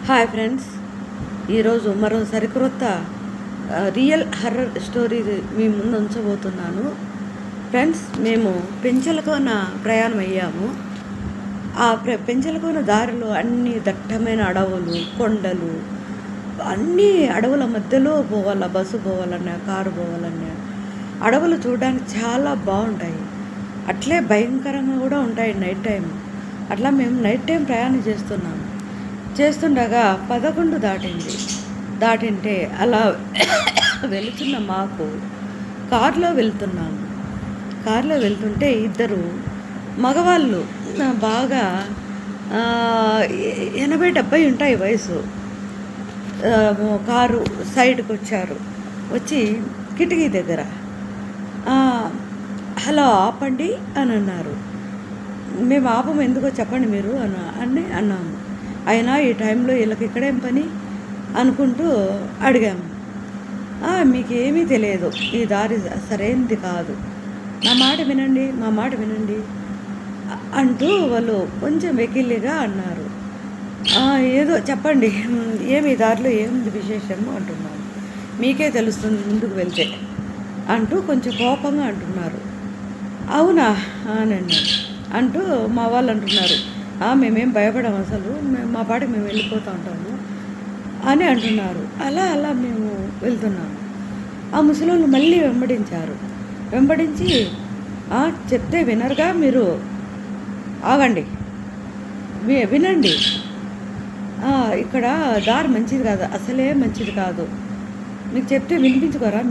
Hi friends, ఈరోజు మరో సరికొత్త రియల్ హర్రర్ స్టోరీ మీ ముందు ఉంచబోతున్నాను. ఫ్రెండ్స్, మేము పెంచలకోన ప్రయాణం అయ్యాము. ఆ పెంచలకోన దారిలో అన్ని దట్టమైన అడవులు, కొండలు, అన్ని అడవుల మధ్యలో పోవాల. బస్సు పోవాలన్నా, కారు పోవాలన్నా అడవులు చూడడానికి చాలా బాగుంటాయి. అట్లే భయంకరంగా కూడా ఉంటాయి నైట్ టైం. అట్లా మేము నైట్ టైం ప్రయాణం చేస్తుండగా 11 దాటింటే అలా వెళుతున్న మాకు కారులో వెళ్తుంటే ఇద్దరు మగవాళ్ళు బాగా 80-70 ఉంటాయి వయసు. కారు సైడ్కి వచ్చి కిటికీ దగ్గర హలో ఆపండి అని అన్నారు. మేము ఆపము, ఎందుకో చెప్పండి మీరు అని అన్నాము. అయినా ఈ టైంలో వీళ్ళకి ఇక్కడేం పని అనుకుంటూ అడిగాము. మీకు ఏమీ తెలియదు, ఈ దారి సరైనది కాదు, మా మాట వినండి అంటూ వాళ్ళు కొంచెం వెకిలిగా అన్నారు. ఏదో చెప్పండి, ఏమి దారిలో ఏముంది విశేషము అంటున్నాను. మీకే తెలుస్తుంది ముందుకు వెళ్తే అంటూ కొంచెం కోపంగా అంటున్నారు. అవునా అని అంటూ మా వాళ్ళు అంటున్నారు. మేమేం భయపడము, అసలు మా పాటికి మేము వెళ్ళిపోతూ ఉంటాము అని అంటున్నారు. అలా మేము వెళ్తున్నాము. ఆ ముసలోళ్ళు మళ్ళీ వెంబడించి చెప్తే వినరుగా మీరు, ఆగండి, వినండి, ఇక్కడ దారి మంచిది కాదు, అసలే మంచిది కాదు, మీకు చెప్తే వినిపించుకోరా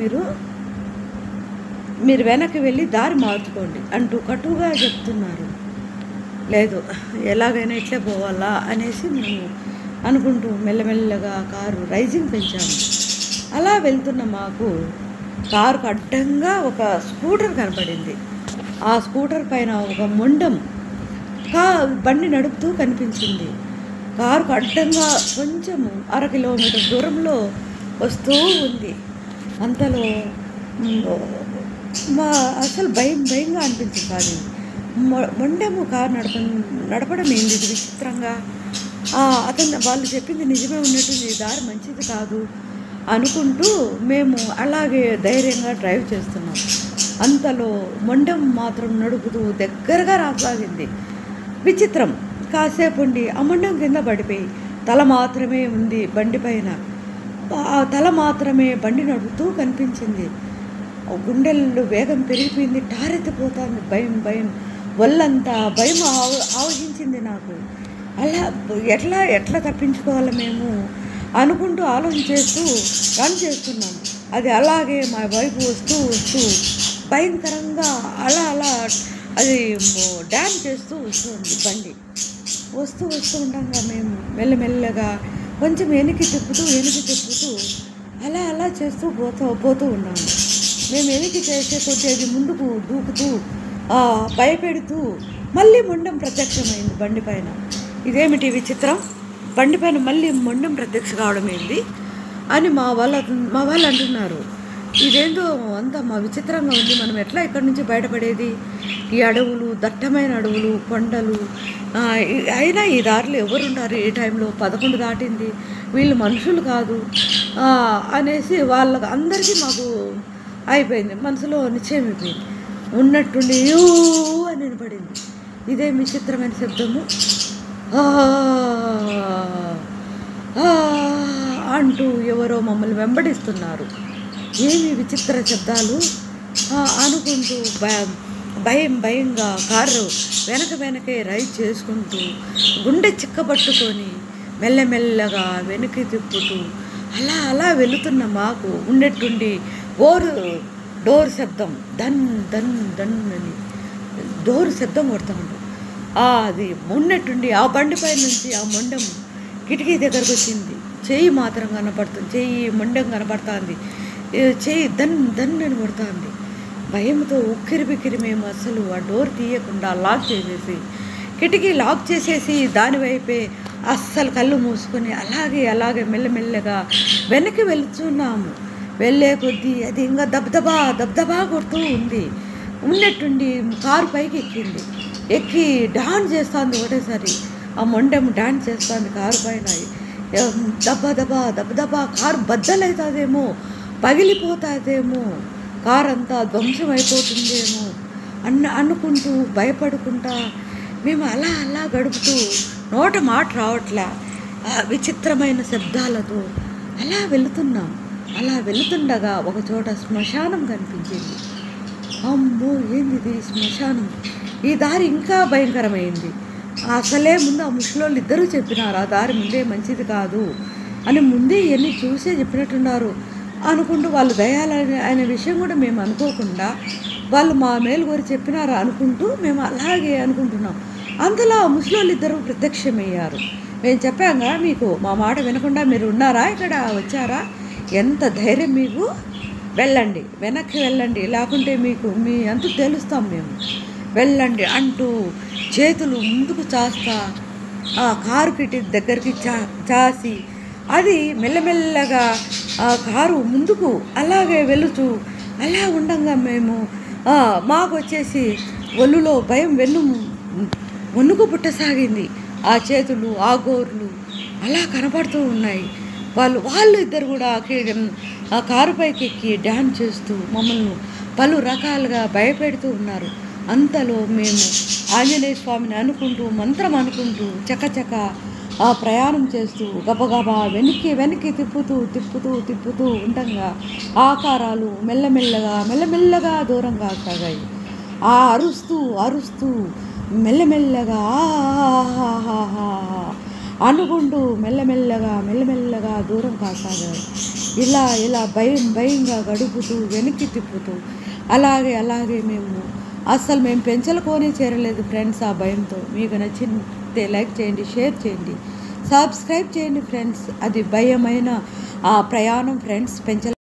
మీరు వెనక్కి వెళ్ళి దారి మార్చుకోండి అంటూ కటుగా చెప్తున్నారు. లేదు, ఎలాగైనా ఇట్లే పోవాలా అనేసి మేము అనుకుంటూ మెల్లమెల్లగా కారు రైజింగ్ పెంచాము. అలా వెళ్తున్న మాకు కారుకు అడ్డంగా ఒక స్కూటర్ కనపడింది. ఆ స్కూటర్ పైన ఒక మొండం బండి నడుపుతూ కనిపించింది. కారుకు అడ్డంగా కొంచెము 1/2 కిలోమీటర్ దూరంలో వస్తూ ఉంది. అంతలో అసలు భయంగా అనిపించింది. కానీ మొండెము కారు నడపడం ఏంది ఇది విచిత్రంగా, వాళ్ళు చెప్పింది నిజమే ఉన్నట్టుంది, దారి మంచిది కాదు అనుకుంటూ మేము అలాగే ధైర్యంగా డ్రైవ్ చేస్తున్నాం. అంతలో మొండెం మాత్రం నడుపుతూ దగ్గరగా రాసాగింది. విచిత్రం, కాసేపు ఉండి ఆ మొండెం కింద పడిపోయి తల మాత్రమే ఉంది బండి పైన. ఆ తల మాత్రమే బండి నడుపుతూ కనిపించింది. గుండెల్లో వేగం పెరిగిపోయింది, టారెత్తిపోతుంది. భయం ఒళ్ళంతా భయం ఆవహించింది నాకు. అలా ఎట్లా తప్పించుకోవాలి మేము అనుకుంటూ ఆలోచన చేస్తూ రన్ చేస్తున్నాము. అది అలాగే మా వైపు వస్తూ భయంకరంగా అలా అది డ్యామ్ చేస్తూ వస్తుంది బండి. వస్తూ ఉండగా మేము మెల్లమెల్లగా కొంచెం వెనక్కి తిప్పుతూ అలా చేస్తూ పోతూ ఉన్నాము. మేము వెనక్కి చేసే కొద్దీ అది ముందుకు దూకుతూ భయపెడుతూ మళ్ళీ మొండం ప్రత్యక్షమైంది బండి పైన. ఇదేమిటి విచిత్రం, బండి పైన మళ్ళీ మొండం ప్రత్యక్ష కావడం ఏంది అని మా వాళ్ళు అంటున్నారు. ఇదేందో అంతా మా విచిత్రంగా ఉంది, మనం ఎట్లా ఇక్కడి నుంచి బయటపడేది? ఈ అడవులు, దట్టమైన అడవులు, కొండలు, అయినా ఈ దారిలో ఎవరుంటారు ఈ టైంలో? 11 దాటింది, వీళ్ళు మనుషులు కాదు అనేసి వాళ్ళకి అందరికీ మాకు అయిపోయింది. మనసులో నిశ్చయమైపోయింది. ఉన్నట్టుండి యూ అని వినపడింది. ఇదే విచిత్రమైన శబ్దము, అంటూ ఎవరో మమ్మల్ని వెంబడిస్తున్నారు. ఏమి విచిత్ర శబ్దాలు అనుకుంటూ భయంగా కారు వెనకే రైడ్ చేసుకుంటూ గుండె చిక్కబట్టుకొని మెల్లమెల్లగా వెనక్కి తిప్పుతూ అలా వెళుతున్న మాకు ఉన్నట్టుండి డోర్ శబ్దం, దన్ అని డోర్ శబ్దం కొడతాడు. అది ఉన్నట్టుండి ఆ బండిపై నుంచి ఆ మొండం కిటికీ దగ్గరకు వచ్చింది. చెయ్యి మాత్రం కనపడుతుంది, మొండం కనపడుతుంది. చెయ్యి దన్ అని కొడుతుంది. భయంతో ఉక్కిరి మేము అసలు ఆ డోర్ తీయకుండా కిటికీ లాక్ చేసేసి దానివైపే అస్సలు కళ్ళు మూసుకొని అలాగే మెల్లమెల్లగా వెనక్కి వెళ్తున్నాము. వెళ్ళే కొద్దీ అది ఇంకా దబ్దబా కొడుతూ ఉంది. ఉన్నట్టుండి కారు పైకి ఎక్కి డాన్స్ చేస్తుంది ఒకటేసారి. ఆ మొండెం డాన్స్ చేస్తుంది కారు పైన. దబ్బ దబ్బ కారు బద్దలవుతుందేమో, పగిలిపోతుందేమో, కారు అంతా ధ్వంసం అయిపోతుందేమో అనుకుంటూ భయపడుకుంటా మేము అలా గడుపుతూ నోట మాట రావట్లే విచిత్రమైన శబ్దాలతో అలా వెళుతున్నాం. అలా వెళుతుండగా ఒకచోట శ్మశానం కనిపించింది. అమ్మో, ఏంది శ్మశానం! ఈ దారి ఇంకా భయంకరమైంది. అసలే ముందు ఆ ముసలోళ్ళు ఇద్దరూ చెప్పినారు ఆ దారి ముందే మంచిది కాదు అని, ముందే ఇవన్నీ చూసే చెప్పినట్టున్నారు అనుకుంటూ వాళ్ళు దయాలని అనే విషయం కూడా మేము అనుకోకుండా వాళ్ళు మా మేలు కోరి చెప్పినారు అనుకుంటూ మేము అలాగే అనుకుంటున్నాం. అంతలో ఆ ముసలోళ్ళు ఇద్దరు ప్రత్యక్షమయ్యారు. మేము చెప్పాంగా మీకు, మా మాట వినకుండా మీరు ఉన్నారా, ఇక్కడ వచ్చారా, ఎంత ధైర్యం మీకు, వెళ్ళండి, వెనక్కి వెళ్ళండి, లేకుంటే మీకు మీ అంతు తెలుస్తాం మేము, వెళ్ళండి అంటూ చేతులు ముందుకు చాస్తా ఆ కారు కిటి దగ్గరికి చాసి అది మెల్లమెల్లగా ఆ కారు ముందుకు అలాగే వెళుతూ అలా ఉండంగా మేము మాకు వచ్చేసి ఒళ్ళులో భయం వణుకు పుట్టసాగింది. ఆ చేతులు ఆ గోర్లు అలా కనపడుతూ ఉన్నాయి. వాళ్ళు ఇద్దరు కూడా ఆ కారుపైకి ఎక్కి డ్యాన్స్ చేస్తూ మమ్మల్ని పలు రకాలుగా భయపెడుతూ ఉన్నారు. అంతలో మేము ఆంజనేయ స్వామిని అనుకుంటూ మంత్రం అనుకుంటూ చకచక ఆ ప్రయాణం చేస్తూ గబగబా వెనక్కి తిప్పుతూ ఉండగా ఆకారాలు మెల్లమెల్లగా దూరంగా సాగాయి. ఆ అరుస్తూ మెల్లమెల్లగా అనుకుంటూ మెల్లమెల్లగా దూరం కాసాగాయి. ఇలా భయంగా గడుపుతూ వెనక్కి తిప్పుతూ అలాగే మేము పెంచలకోనే చేరలేదు ఫ్రెండ్స్. ఆ భయంతో మీకు నచ్చితే లైక్ చేయండి, షేర్ చేయండి, సబ్స్క్రైబ్ చేయండి ఫ్రెండ్స్. అది భయమైన ఆ ప్రయాణం ఫ్రెండ్స్.